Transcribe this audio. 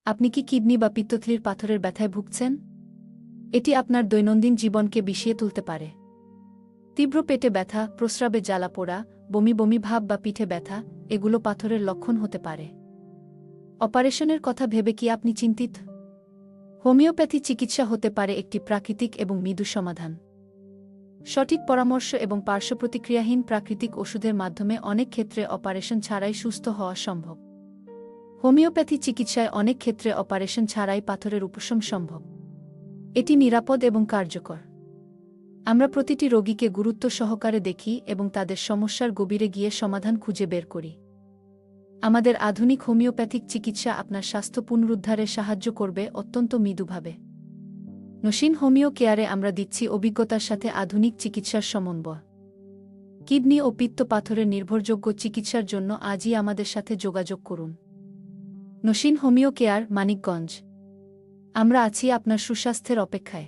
আপনি কি কিডনি বা পিত্তথলির পাথরের ব্যথায় ভুগছেন? এটি আপনার দৈনন্দিন জীবনকে বিষিয়ে তুলতে পারে। তীব্র পেটে ব্যথা, প্রস্রাবে জ্বালা পোড়া, বমি বমি ভাব বা পিঠে ব্যথা, এগুলো পাথরের লক্ষণ হতে পারে। অপারেশনের কথা ভেবে কি আপনি চিন্তিত? হোমিওপ্যাথি চিকিৎসা হতে পারে একটি প্রাকৃতিক এবং মৃদু সমাধান। সঠিক পরামর্শ এবং পার্শ্বপ্রতিক্রিয়াহীন প্রাকৃতিক ওষুধের মাধ্যমে অনেক ক্ষেত্রে অপারেশন ছাড়াই সুস্থ হওয়া সম্ভব। হোমিওপ্যাথি চিকিৎসায় অনেক ক্ষেত্রে অপারেশন ছাড়াই পাথরের উপশম সম্ভব। এটি নিরাপদ এবং কার্যকর। আমরা প্রতিটি রোগীকে গুরুত্ব সহকারে দেখি এবং তাদের সমস্যার গভীরে গিয়ে সমাধান খুঁজে বের করি। আমাদের আধুনিক হোমিওপ্যাথিক চিকিৎসা আপনার স্বাস্থ্য পুনরুদ্ধারে সাহায্য করবে অত্যন্ত মৃদুভাবে। নসীন হোমিও কেয়ারে আমরা দিচ্ছি অভিজ্ঞতার সাথে আধুনিক চিকিৎসার সমন্বয়। কিডনি ও পিত্ত পাথরের নির্ভরযোগ্য চিকিৎসার জন্য আজই আমাদের সাথে যোগাযোগ করুন। Naushin homeo care, Manikganj. আমরা আছি আপনার সুস্বাস্থ্যের অপেক্ষায়।